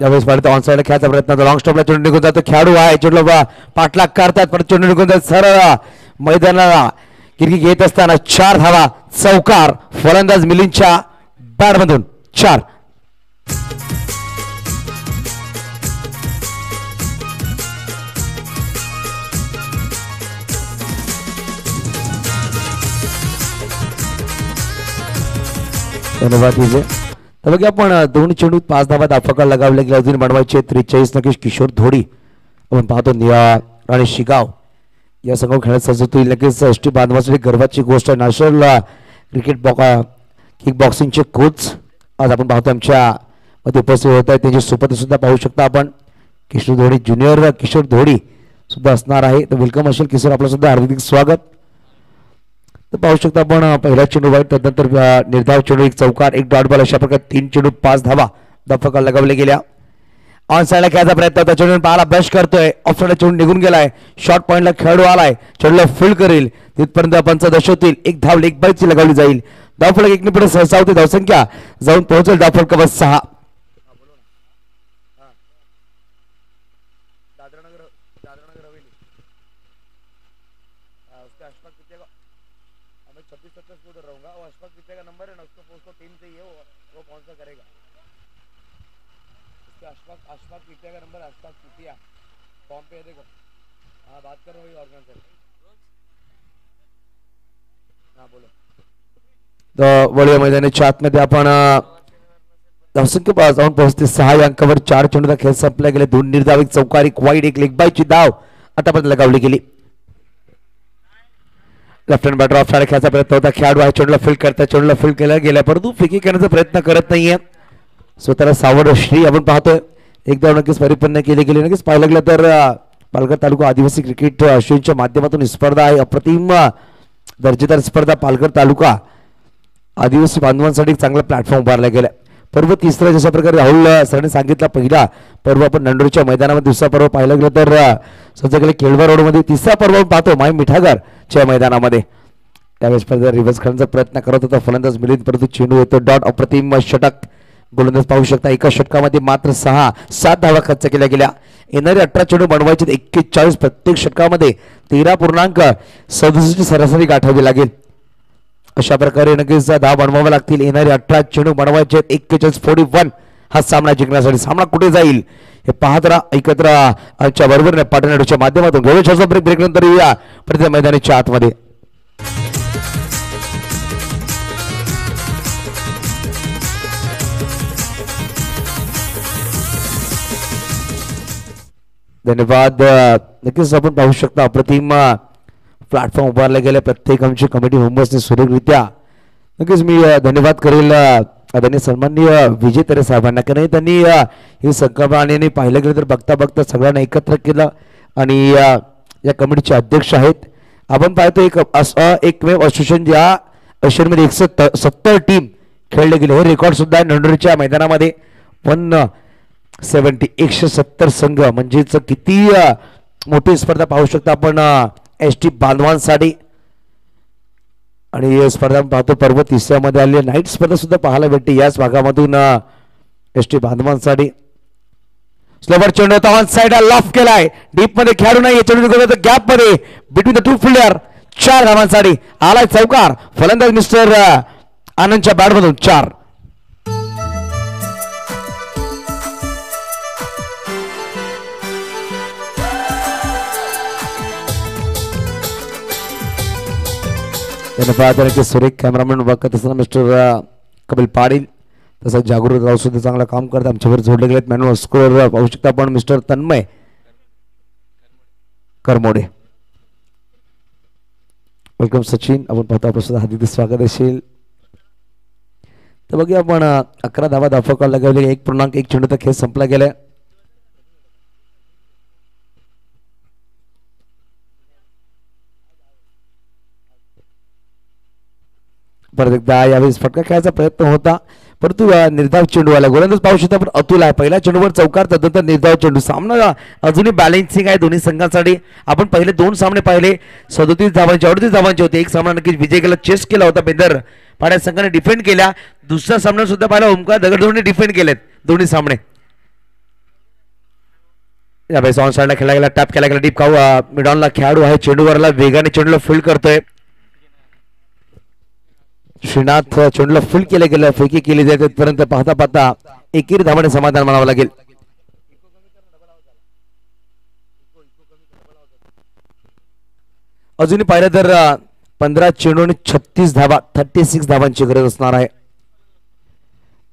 यावेळेस पाहिलं तर ऑनसाईडला खेळायचा प्रयत्न, लॉंग स्टॉपला चेंडू निघून जातो. खेळाडू आहे चेंडू पाठलाग करतात, परत चेंडू निघून जात सरळ मैदानाला गिरकी घेत असताना 4 धावा चौकार फलंदाज मिलिंदच्या बॅटमधून 4. धन्यवाद विजय. तर बघा आपण 2 चेंडूत 5 धावा धाफका लगावल्या गेल्या. अजून बनवायचे 43. नक्कीच किशोर धोडी आपण पाहतो राणे शिगाव या संघ खेळात सज्ज होईल. नक्कीच एसटी बांधवासाठी गर्वाची गोष्ट आहे. नॅशनल क्रिकेट किक बॉक्सिंगचे कोच आज आपण पाहतो आमच्या मध्ये उपस्थित होत आहेत. त्यांची सोबत सुद्धा पाहू शकता आपण. किशोर धोडी ज्युनियर किशोर धोडी सुद्धा असणार आहे. तर वेलकम असेल किशोर, आपलं सुद्धा हार्दिक स्वागत. तर पाहू शकता आपण पहिला चेंडू वाईट, त्यानंतर निर्धाव चेंडू, एक चौकार, एक डॉट बॉल, अशा प्रकारे 3 चेंडू 5 धावा धफका लगावल्या गेल्या. ऑन साईडला खेळायचा प्रयत्न होता. चेंडू पाहायला ब्रश करतोय. ऑफ साईडला चेंडू निघून गेलाय. शॉर्ट पॉईंटला खेळाडू आलाय. चेंडूला फील्ड करेल तिथपर्यंत पंच दर्शवतील. एक धाव लेग बाईची लगावली जाईल. धावफलक 1 पुढे सहसा होते. धावसंख्या जाऊन पोहोचेल धावफलक 6. वळूया मैदानाच्या आतमध्ये. आपण धावसंख्या जाऊन पोहोचते 6 या अंकावर. 4 चेंडूचा खेळ संपला गेले. 2 निर्धाव, एक चौकार, एक वाईड, एक लेग बायची धाव आतापर्यंत लगावली गेली. Left hand batter off side खेळायचा प्रयत्न होता. खेळाडू आहे चेंडूला फील्ड करता. चेंडूला फील्ड केला गेला, परंतु फेकी करण्याचा प्रयत्न करत नाहीये. स्वतःला सावड श्री आपण पाहतोय. एकदा नक्कीच परिपूर्ण केली गेली. नक्कीच पाहायला गेलं तर पालघर तालुका आदिवासी क्रिकेट असोसिएशनच्या माध्यमातून स्पर्धा आहे. अप्रतिम दर्जेदार स्पर्धा पालघर तालुका आदिवासी बांधवांसाठी चांगला प्लॅटफॉर्म उभारला गेला. पर्व तिसरा जशा प्रकारे राहुल सरांनी सांगितला, पहिला पर्व आपण नंदुरच्या मैदानामध्ये, दुसरा पर्व पाहायला गेलं तर सज्जगले केळवा रोडमध्ये, तिसरा पर्व आपण पाहतो माई मिठागरच्या मैदानामध्ये. त्यावेळेस रिव्हर्स खेळण्याचा प्रयत्न करत होता फलंदाज मिलिंद, परंतु चेंडू येतो डॉट. अप्रतिम षटक गोलंदाज पाहू शकता. एका षटकामध्ये मात्र 6-7 धावा खर्च केल्या गेल्या. येणारे 18 चेंडू बनवायचे 41. प्रत्येक षटकामध्ये 13.67 सरासरी गाठावी लागेल. अशा प्रकारे नक्कीच धाव बनवाव्या लागतील. येणारे 18 चेंडू बनवायचे 41-41 हा सामना जिंकण्यासाठी. सामना कुठे जाईल हे पाहत राहा, ऐकत राहा आमच्या बरोबर पाटणाच्या माध्यमातून. घेऊया ब्रेक नंतर येऊया प्रत्येक मैदानाच्या आतमध्ये. धन्यवाद. नक्कीच आपण पाहू शकता अप्रतिम प्लॅटफॉर्म उभारले गेले प्रत्येक आमची कमिटी मेंबर्सने सुरेखरित्या. नक्कीच मी धन्यवाद करेल आदरणीय सन्माननीय विजय तरे साहेबांना, कारण त्यांनी ही संकल्पना पाहिलं गेलं तर बघता बघता सगळ्यांना एकत्र केलं आणि या कमिटीचे अध्यक्ष आहेत. आपण पाहतो एक असं एकमेव असोसिएशन ज्या एशियनमध्ये 170 टीम खेळले गेले. हे रेकॉर्ड सुद्धा आहे नंडोरीच्या मैदानामध्ये. 170 संघ म्हणजेच किती मोठी स्पर्धा पाहू शकता आपण एसटी बांधवांसाठी. आणि ही स्पर्धा पाहतो पर्व तिसऱ्यामध्ये आली. नाईट स्पर्धा सुद्धा पाहायला भेटते याच भागामधून एसटी बांधवांसाठी. स्लोवर चेंडू होता ऑन साइड लॉफ केलाय. डीप मध्ये खेळू नाही. चेंडू गॅप मध्ये बिटवीन द टू फिल्डर. 4 धावांसाठी आलाय चौकार. फलंदाज मिस्टर आनंदच्या बॅटमधून 4. धन्यवाद. सुरेख कॅमेरामॅन बघत असताना मिस्टर कपिल पाटील, तसंच जागृत राव सुद्धा चांगलं काम करतात. आमच्यावर जोडले गेलेत. मॅन स्कोर पाहू शकता आपण मिस्टर तन्मय करमोडे. वेलकम सचिन. आपण पाहतो आपलं सुद्धा हार्दिक स्वागत असेल. तर बघूया आपण 11 धावा धाफा कॉल लगावले. 1.1 चेंडूचा खेळ संपला गेलाय. परत एकदा यावेळेस फटका खेळायचा प्रयत्न होता, परंतु निर्धाव चेंडू आला. गोलंदाज पाहू शकता पण अतुल आहे. पहिल्या चेंडूवर चौकार, तदनंतर निर्धाव चेंडू. सामना अजूनही बॅलेन्सिंग आहे दोन्ही संघांसाठी. आपण पहिले 2 सामने पाहिले 37 धावांचे 38 धावांचे होते. एक सामना नक्कीच विजय केला, चेस केला होता बेदर पाड्या संघाने डिफेंड केला. दुसरा सामना सुद्धा पाहिला ओमकार दगडधोरणे डिफेंड केलेत दोन्ही सामने. यावेळेस ऑन साइडला खेळला गेला, टॅप केला गेला. डीप खाऊ मिडॉनला खेळाडू आहे, चेंडूवरला वेगाने चेंडूला फील्ड करतोय. श्रीनाथ चेंडूला फील्ड केलं गेलं, फेकी केली जाते तिथपर्यंत पाहता पाहता एकेरी धावाने समाधान मानावं लागेल. अजूनही पाहिलं तर 15 चेंडू आणि 36 धावा 36 धावांची गरज असणार आहे.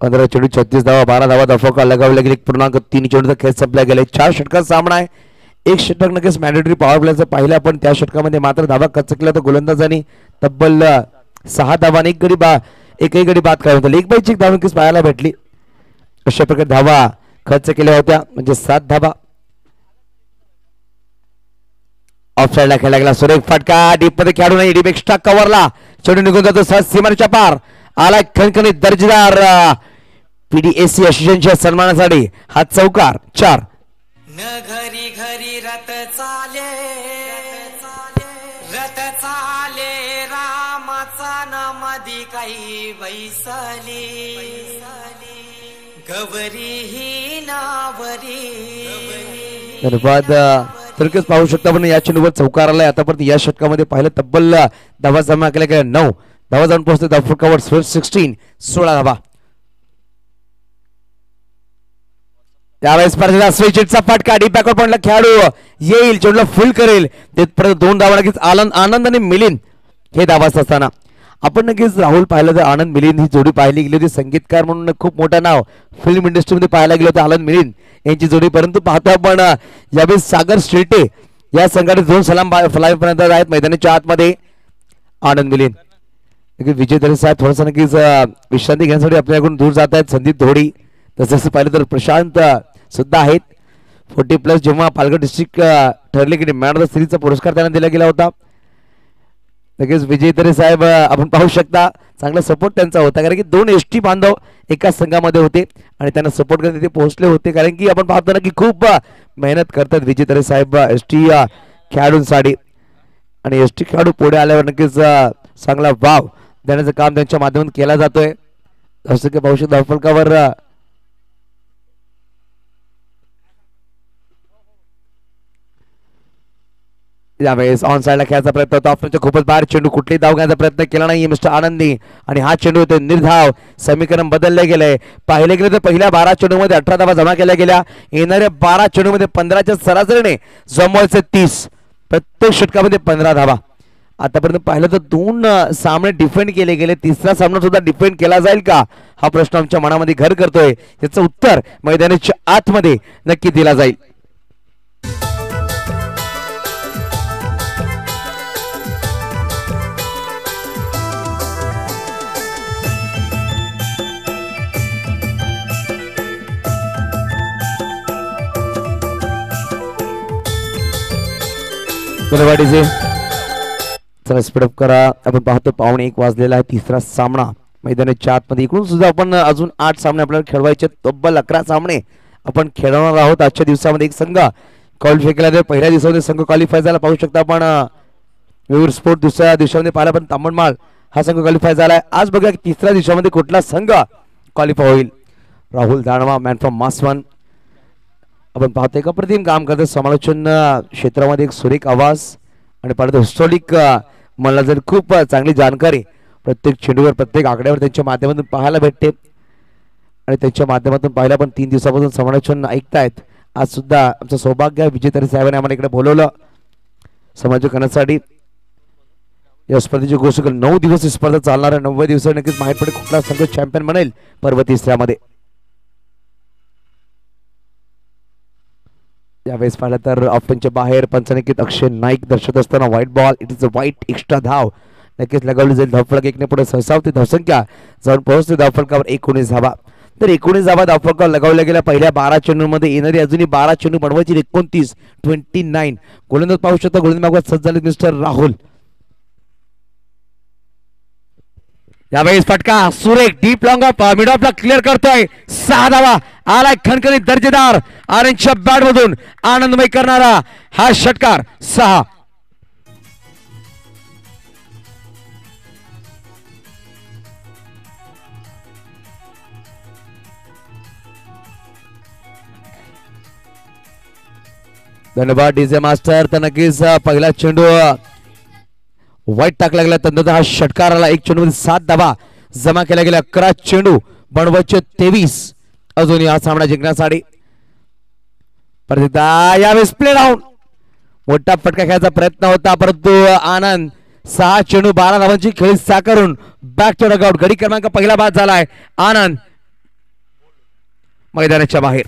15 चेंडू 36 धावा 12 धावा दफा लगावला गेले. 1.3 चेंडूचा खेळ संपला गेले. 4 षटकाचा सामना आहे. एक षटक नक्कीच मॅन्डेटरी पॉवर प्लेचं पाहिलं आपण. त्या षटकामध्ये मात्र धावा कचकल्या तर गोलंदाजांनी तब्बल 6 धावा आणि एकही गडी बाद काय होता. एक बाईची धावा नक्कीच पाहायला भेटली. अशा प्रकारे धावा खर्च केल्या होत्या, म्हणजे 7 धावा. ऑफ साइडला खेळला गेला. सुरेख फटका डीप मध्ये खेळू नाही. डीप एक्स्ट्रा कव्हरला चेंडू निघून जातो सहज सीमारेच्या पार. आला खणखणीत दर्जेदार पीडीएसी असोसिएशनच्या सन्मानासाठी हा चौकार. 4. न घरी घरी रथ चाले रामाचा न मधी काही वैसली गवरी ही नावरी. धन्यवाद. तर पाहू शकता पण या चेंडूवर चौकार आलाय. आतापर्यंत या षटकामध्ये पाहिलं तब्बल धावा जमा केल्या गेल्या. 9 धावा जाऊन पोहोचते. धावा कव्हर 16 धावा. त्यावेळेस स्पर्धेचा स्विचचा फटका डीप बॅकवर्ड पॉइंटला खेळाडू येईल, चेंडूला फुल करेल. तिथपर्यंत 2 धावा नक्कीच आनंद आणि मिलिंद हे धावाच असताना आपण नक्कीच राहुल पाहिलं तर आनंद मिलिंद ही जोडी पाहिली गेली होती. संगीतकार म्हणून खूप मोठं नाव फिल्म इंडस्ट्रीमध्ये पाहायला गेलं होतं आनंद मिलिंद यांची जोडी. परंतु पाहतो आपण यावेळेस सागर स्ट्रीटे या संघाने 2 सलाम फलाईपर्यंत आहेत मैदानाच्या आतमध्ये. आनंद मिलिंद विजय दरे साहेब थोडासा नक्कीच विश्रांती घेण्यासाठी आपल्याकडून दूर जात आहेत. संदीप धोडी तसंच पाहिलं तर प्रशांत सुद्धा आहेत. 40+ जेव्हा पालघर डिस्ट्रिक्ट ठरले की मॅन ऑफ द सिरीजचा पुरस्कार त्यांना दिला गेला होता. नक्कीच विजय दरे साहेब आपण पाहू शकता चांगला सपोर्ट त्यांचा होता, कारण की 2 एसटी बांधव एकाच संघामध्ये होते आणि त्यांना सपोर्ट करत तिथे पोहोचले होते. कारण की आपण पाहतो ना की खूप मेहनत करतात विजय दरे साहेब एसटी खेळाडूंसाठी. आणि एसटी खेळाडू पुढे आल्यावर नक्कीच चांगला वाव देण्याचं काम त्यांच्या माध्यमातून केला जातोय. जसं की पाहू शकता फलकावर यावेळेस ऑन साईडला खेळायचा प्रयत्न होता. ऑफच्या खूपच बाहेर चेंडू, कुठली धाव घेण्याचा प्रयत्न केला नाही मिस्टर आनंदी आणि हा चेंडू होते निर्धाव. समीकरण बदलले गेले. पाहिले गेले तर पहिल्या 12 चेंडूमध्ये 18 धावा जमा केल्या गेल्या. येणाऱ्या 12 चेंडूमध्ये 15च्या सरासरीने जमवायचे 30, प्रत्येक षटकामध्ये 15 धावा. आतापर्यंत पाहिलं तर 2 सामने डिफेंड केले गेले. तिसरा सामना सुद्धा डिफेंड केला जाईल का हा प्रश्न आमच्या मनामध्ये घर करतोय. याचं उत्तर मैदानाच्या आतमध्ये नक्की दिला जाईल. धन्यवाद. चला स्पीडअप करा. आपण पाहतो 1:15 वाजलेला आहे. तिसरा सामना मैदानाच्या आतमध्ये. इकडून सुद्धा आपण अजून 8 सामने आपल्याला खेळवायचे. तब्बल 11 सामने आपण खेळवणार आहोत आजच्या दिवसामध्ये. एक संघ क्वालिफाय केला तर पहिल्या दिवसामध्ये संघ क्वालिफाय झाला. पाहू शकता आपण वेऊर स्पोर्ट. दुसऱ्या दिवसामध्ये पाहिला पण तांबडमाळ हा संघ क्वालिफाय झालाय. आज बघा की तिसऱ्या दिवसामध्ये कुठला संघ क्वालिफाय होईल. राहुल दानवा मॅन फ्रॉम मासवन आपण पाहतो एक अप्रतिम काम करते. समालोचन क्षेत्रामध्ये एक सुरेख आवाज आणि पाहतो हिस्टॉरिक मला जर खूप चांगली जाणकारी प्रत्येक चेंडूवर प्रत्येक आकड्यावर त्यांच्या माध्यमातून पाहायला भेटते. आणि त्यांच्या माध्यमातून पाहिलं पण 3 दिवसापासून समालोचन ऐकतायत. आज सुद्धा आमचं सौभाग्य विजेतारी साहेबांनी आम्हाला इकडे बोलवलं समालोचन करण्यासाठी. या स्पर्धेची गोष्ट 9 दिवस ही स्पर्धा चालणार आहे. 90 दिवसांनी नक्कीच माहीत पडेल कुठला संघ चॅम्पियन बनेल पर्व तिसऱ्यामध्ये. यावेळेस पाहिलं तर ऑफच्या बाहेर पंचनिकेत अक्षय नाईक दर्शक असताना white ball. It is a white extra धाव नक्कीच लगावली जाईल. धावफलक 1 ने पुढे सहसावते. धावसंख्या जाऊन पोहोचते धावफलकावर 19 धावा. तर 19 धावा धावफलकावर लगावल्या गेल्या पहिल्या 12 चेंडूंमध्ये. येणारी अजूनही 12 चेंडू बनवायची 29 गोलंदाज पाहू शकता. गोलंदाज मागवत सज्ज झाले मिस्टर राहुल. यावेळेस फटका सुरेख डीप लॉंग ऑफ मिड ऑफला क्लिअर करतोय. 6 धावा आलाय खणखणीत दर्जेदार ऑरेंजच्या बॅट मधून आनंदमय करणारा हा षटकार 6. धन्यवाद डीजे मास्टर. तर नक्कीच पहिला चेंडू वाईट टाकला गेला. तंत्र हा षटकार आला. 1 चेंडू मध्ये 7 धावा जमा केल्या गेल्या. 11 चेंडू बनवायचे 23 अजून हा सामना जिंकण्यासाठी. परत यावेळेस प्ले डाऊन मोठा फटका खेळायचा प्रयत्न होता परंतु आनंद 6 चेंडू 12 धावांची खेळी साकारून बॅक टू डगआउट. गडी क्रमांक पहिला बाद झालाय. आनंद मैदानाच्या बाहेर.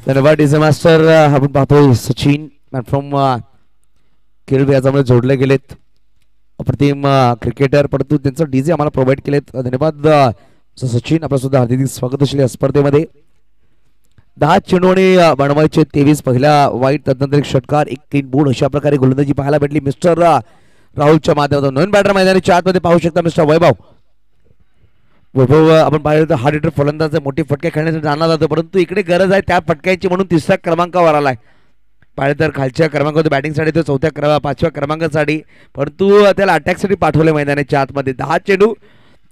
धन्यवाद डीजे मास्टर. आपण पाहतोय सचिन मॅन फ्रॉम केरळ याच्यामध्ये जोडले गेलेत. अप्रतिम क्रिकेटर परंतु त्यांचं डीजे आम्हाला प्रोव्हाइड केलेत. धन्यवाद सचिन. आपलं सुद्धा हार्दिक स्वागत असेल या स्पर्धेमध्ये. 10 चेंडू आणि बनवायचे 23. पहिला वाईट त्यानंतर एक षटकार 1 क्लीन बोर्ड अशा प्रकारे गोलंदाजी पाहायला भेटली मिस्टर राहुलच्या माध्यमातून. नवीन बॅटर मैदानाच्या आतमध्ये पाहू शकता मिस्टर वैभव. आपण पाहिलं तर हा हिटर फलंदाज मोठी फटके खेळण्यासाठी जाणार जातो परंतु इकडे गरज आहे त्या फटक्याची म्हणून 3ऱ्या क्रमांकावर आलाय. पाहिलं तर खालच्या क्रमांकावर बॅटिंगसाठी तो 5व्या क्रमांकासाठी परंतु त्याला अटॅकसाठी पाठवले मैदानाच्या आतमध्ये. 10 चेंडू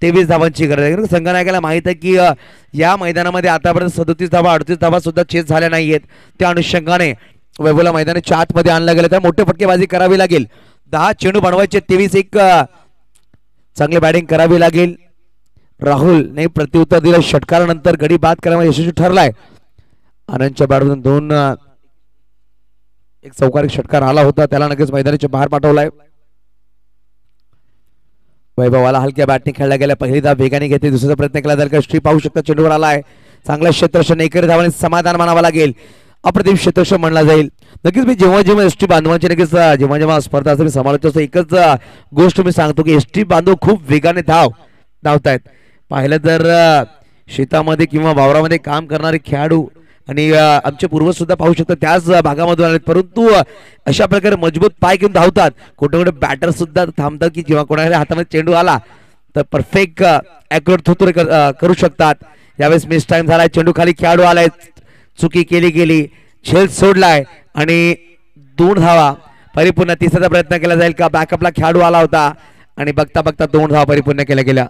23 धावांची गरज आहे. संघनायकाला माहित आहे की या मैदानामध्ये आतापर्यंत 37 धावा 38 धावा सुद्धा चेस झाल्या नाहीयेत. त्या अनुषंगाने वैभवला मैदानाच्या आतमध्ये आणलं गेलं तर मोठे फटकेबाजी करावी लागेल. 10 चेंडू बनवायचे 23. एक चांगली बॅटिंग करावी लागेल. राहुल ने प्रत्युत्तर दिलं. षटकारानंतर गडी बाद करण्यामध्ये यशस्वी ठरलाय. आनंदच्या बॅटमधून 2 एक चौकारी षटकार आला होता त्याला नक्कीच मैदानाच्या बाहेर पाठवलाय. वैभवाला हलक्या बॅटने खेळला गेला. पहिली धाव वेगाने घेते. दुसरा प्रयत्न केला तर स्ट्री पाहू शकता चेंडूवर आलाय. चांगला क्षेत्ररक्षण एकेरी धावाने समाधान मानावं लागेल. अप्रतिम क्षेत्ररक्षण म्हणला जाईल. नक्कीच मी जेव्हा एसटी बांधवांची नक्कीच जेव्हा स्पर्धा असते मी समालोचक असतो एकच गोष्ट मी सांगतो की एसटी बांधव खूप वेगाने धावतायत. पाहिलं तर शेतामध्ये किंवा वावरामध्ये काम करणारे खेळाडू आणि आमचे पूर्वज सुद्धा पाहू शकतात त्याच भागामधून आले परंतु अशा प्रकारे मजबूत पाय घेऊन धावतात. कुठे कुठे बॅटर सुद्धा थांबतात की जेव्हा कोणाच्या हातामध्ये चेंडू आला तर परफेक्ट ॲक्युरेट थोतुरे करू शकतात. यावेळेस मिस टाइम झालाय, चेंडू खाली खेळाडू आलाय, चुकी केली गेली, झेल सोडलाय आणि 2 धावा परिपूर्ण. तिसरा प्रयत्न केला जाईल का? बॅकअपला खेळाडू आला होता आणि बघता बघता 2 धावा परिपूर्ण केल्या गेल्या.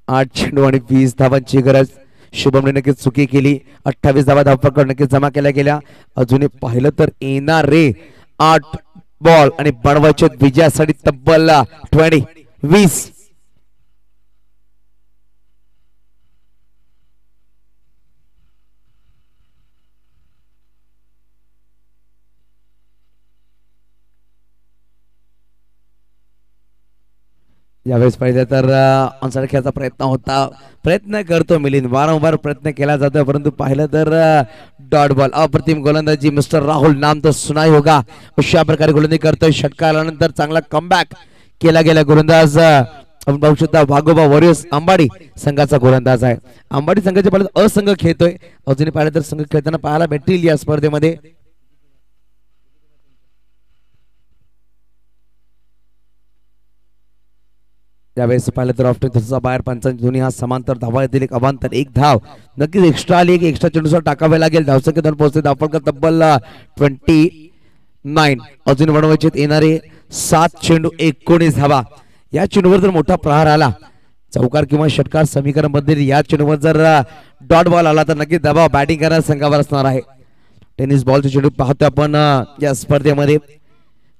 8 चेंडू आणि 20 धावांची गरज. शुभमने नक्कीच चुकी केली. 28 धावा धावपकड नक्कीच जमा केल्या गेल्या. अजूनही पाहिलं तर येणारे 8 बॉल आणि बनवायचे विजयासाठी तब्बल 20. यावेळेस पाहिजे तर ऑनसाइड खेळायचा प्रयत्न करतो मिलिंद, वारंवार प्रयत्न केला जातो, परंतु पाहिलं तर डॉट बॉल. अप्रतिम गोलंदाजी मिस्टर राहुल नाम तर सुनाई होगा. अशा प्रकारे गोलंदाजी करतोय. षटकार आल्यानंतर चांगला कमबॅक केला गेला. गोलंदाज आपण पाहू शकता वाघोबा वॉरियर्स अंबाडी संघाचा गोलंदाज आहे. अंबाडी संघाच्या पाहिलं असंघ खेळतोय. अजूनही पाहिलं तर संघ खेळताना पाहायला भेटतील या स्पर्धेमध्ये. त्यावेळेस पाहिलं तर ऑफ्टर थोडासा बाहेर पंचांची दोन्ही हा समांतर धावा येतील. एक अवांतर 1 धाव नक्कीच एक्स्ट्रा आली. एक एक्स्ट्रा चेंडूसह टाकावे लागेल. धावसंख्या दोन पोहोचते. धावफलक तब्बल 29. अजून बनवायचे येणारे 7 चेंडू 19 धावा. या चेंडूवर जर मोठा प्रहार आला, चौकार किंवा षटकार समीकरण बदलेल. या चेंडूवर जर डॉट बॉल आला तर नक्कीच दबाव बॅटिंग करणाऱ्या संघावर असणार आहे. टेनिस बॉलचे चेंडू पाहतो आपण या स्पर्धेमध्ये.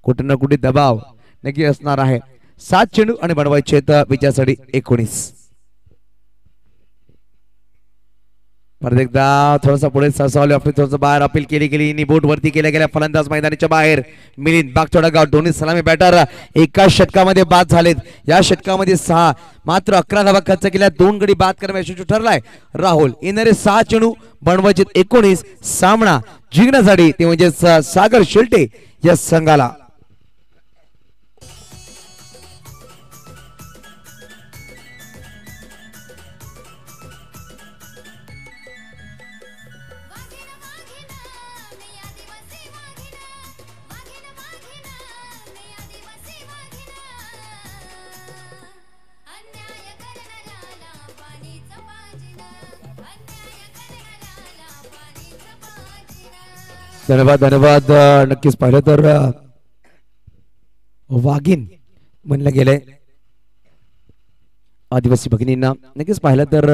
कुठे ना कुठे दबाव नक्की असणार आहे. 7 चेंडू आणि बनवायचे विजयासाठी 19. परत एकदा थोडासा पुढे सरसावले. आपली थोडंसं बाहेर अपील केली गेली. निबोट वरती केल्या गेल्या. फलंदाज मैदानाच्या बाहेर. मिलिंद बागचोडा दोन्ही सलामी बॅटर एका षटकामध्ये बाद झालेत. या षटकामध्ये 6 मात्र 11 धावा खर्च केल्या. 2 गडी बाद करण्याचा यशस्वी ठरलाय राहुल. येणारे 6 चेंडू बनवायचे 19. सामना जिंकण्यासाठी ते म्हणजे सागर शेलटे या संघाला. धन्यवाद. नक्कीच पाहिलं तर वाघीण म्हणलं गेलंय आदिवासी भगिनींना. नक्कीच पाहिलं तर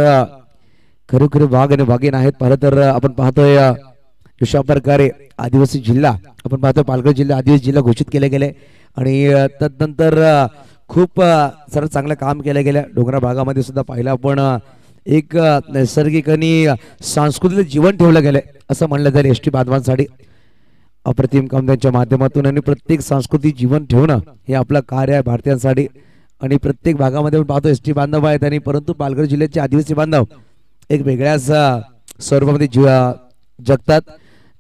खरोखर वाघ आणि वाघीण आहेत. पाहिलं तर आपण पाहतोय अशा प्रकारे आदिवासी जिल्हा आपण पाहतोय पालघर जिल्हा आदिवासी जिल्हा घोषित केले गेले आणि तदनंतर खूप सर्व चांगलं काम केलं गेलं. डोंगराळ भागामध्ये सुद्धा पाहिलं आपण एक नैसर्गिक आणि सांस्कृतिक जीवन ठेवलं गेलंय असं म्हणलं जाईल एसटी बांधवांसाठी. अप्रतिम काम त्यांच्या माध्यमातून आणि प्रत्येक सांस्कृतिक जीवन ठेवणं हे आपलं कार्य आहे भारतीयांसाठी. आणि प्रत्येक भागामध्ये आपण पाहतो एसटी बांधव आहेत आणि परंतु पालघर जिल्ह्याचे आदिवासी बांधव एक वेगळ्याच स्वरूपामध्ये जगतात.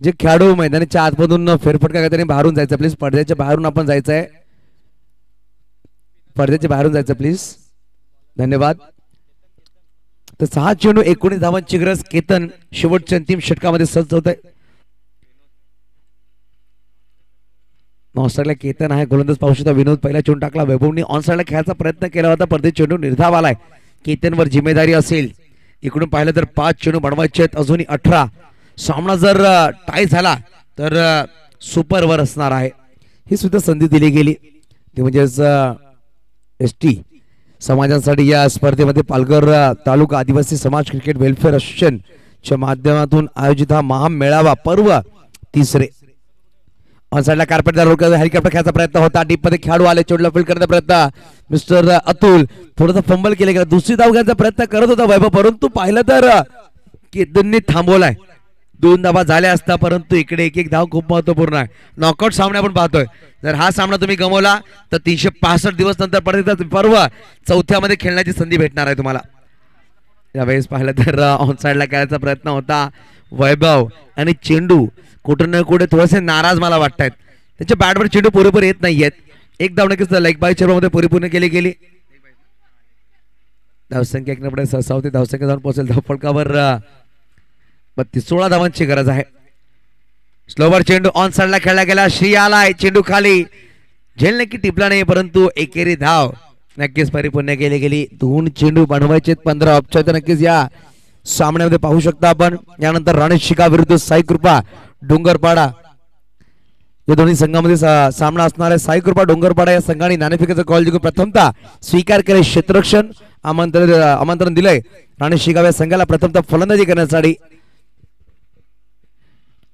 जे खेळाडू मैदानाच्या आतमधून फेरफटका करताना बाहेरून जायचं प्लीज. पडद्याच्या बाहेरून आपण जायचं आहे. पडद्याच्या बाहेरून जायचं प्लीज. धन्यवाद. तर 6 चेंडू 19 धावांची गरज. केतन शेवटच्या अंतिम षटकामध्ये सज्ज होत आहे. ऑनसाइडला केतन आहे. गोलंदाज पाहू शकता विनोद पहिला चेंडू टाकला. वैभवने ऑनसाइडला खेळायचा प्रयत्न केला होता. परदेश चेंडू निर्धाव आलाय. केतनवर जिम्मेदारी असेल. इकडून पाहिलं तर 5 चेंडू बनवायचे आहेत. अजूनही 18. सामना जर टाय झाला तर सुपरवर असणार आहे. ही सुद्धा संधी दिली गेली ते म्हणजेच एसटी समाजासाठी या स्पर्धेमध्ये पालघर तालुका आदिवासी समाज क्रिकेट वेलफेअर असोसिएशनच्या माध्यमातून आयोजित हा महामेळावा पर्व 3. ऑनसाइडला कार्पेटदार हेलिकॉप्टर खेळायचा प्रयत्न होता. डीप मध्ये खेळाडू आले. चेंडूला फील्ड करण्याचा प्रयत्न मिस्टर अतुल थोडासा फंबल केला गेला. दुसरी धाव घ्यायचा प्रयत्न करत होता वैभव, परंतु पाहिलं तर केतनने थांबवलाय. 2 धावा झाल्या असता परंतु इकडे एक धाव खूप महत्वपूर्ण आहे. नॉकआउट सामना आपण पाहतोय. जर हा सामना तुम्ही गमावला तर 365 दिवस नंतर परत पर्व 4थ्यामध्ये खेळण्याची संधी भेटणार आहे तुम्हाला. यावेळेस पाहिलं तर ऑनसाइडला खेळायचा प्रयत्न होता वैभव आणि चेंडू कुठं ना कुठे थोडेसे नाराज मला वाटतायत. त्याच्या बॅटवर चेंडू पुरेपूर येत नाहीयेत. एक धाव नक्कीच लाईक बाय मध्ये परिपूर्ण केली गेली. धावसंख्या एक नंबर सहसावती. धावसंख्या जाऊन पोहोचेल. धावफलकावर 16 धावांची गरज आहे. स्लोवर चेंडू ऑन साइडला खेळला गेला. श्री आलाय. चेंडू खाली. झेल नक्की टिपला नाही परंतु एकेरी धाव नक्कीच परिपूर्ण केली गेली. 2 चेंडू बनवायचे 15 ऑप्शन नक्कीच या सामन्यामध्ये पाहू शकता आपण. यानंतर राणे शिगा विरुद्ध साई कृपा डोंगरपाडा या दोन्ही संघामध्ये सामना असणार आहे. साई कृपा डोंगरपाडा या संघाने नाणेफेकीचा कॉल जिंकून प्रथमतः स्वीकार केले. क्षेत्ररक्षण आमंत्रण दिलंय राणे शिगाव या संघाला प्रथमतः फलंदाजी करण्यासाठी.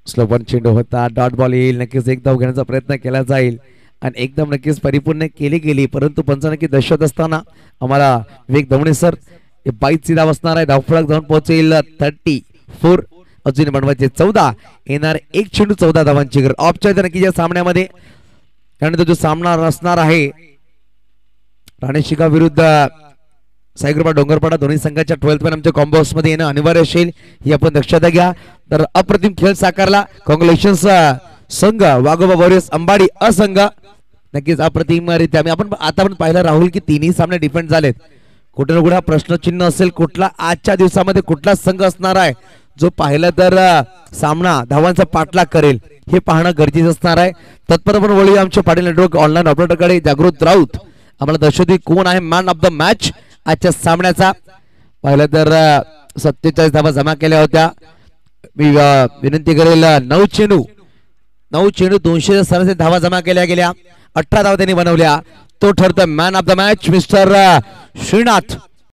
स्लो पण चेंडू होता. डॉट बॉल येईल. नक्कीच एक धाव घेण्याचा प्रयत्न केला जाईल आणि एकदम नक्कीच परिपूर्ण केली गेली. परंतु पंच नक्की दर्शवत असताना आम्हाला विवेक दवणे सर 22 धाव असणार आहे. धावफलक जाऊन पोहोचेल 34. अजून बनवायचे 14. येणार एक चेंडू 14 धावांची गरज. ऑफच्या नक्की या सामन्यामध्ये त्यानंतर जो सामना असणार आहे राणे शिगा विरुद्ध साईकृपा डोंगरपाडा दोन्ही संघाच्या 12th मॅन आमच्या कॉम्बोस मध्ये येणं अनिवार्य असेल ही आपण दक्षता घ्या. तर अप्रतिम खेळ साकारला. कॉंग्रॅच्युलेशन्स संघ वाघोबा वॉरियर्स अंबाडी असंघ. नक्कीच अप्रतिमरित्या आपण आता पण पाहिलं राहुल की तिन्ही सामने डिपेंड झालेत. कुठे ना कुठे प्रश्नचिन्ह असेल कुठला आजच्या दिवसामध्ये कुठला संघ असणार आहे जो पाहिलं तर सामना धावांचा पाठलाग करेल हे पाहणं गरजेचं असणार आहे. तत्पर पण वळूया आमच्या पाटील नेटवर्क ऑनलाईन ऑपरेटरकडे. जागृत राऊत आम्हाला दर्शवते कोण आहे मॅन ऑफ द मॅच आजच्या सामन्याचा. पाहिलं तर 47 धावा जमा केल्या होत्या. मी विनंती करेल 9 चेंडू 200 सरासरी धावा जमा केल्या गेल्या. 18 धावा त्यांनी बनवल्या. तो ठरतो man of the match mister Srinath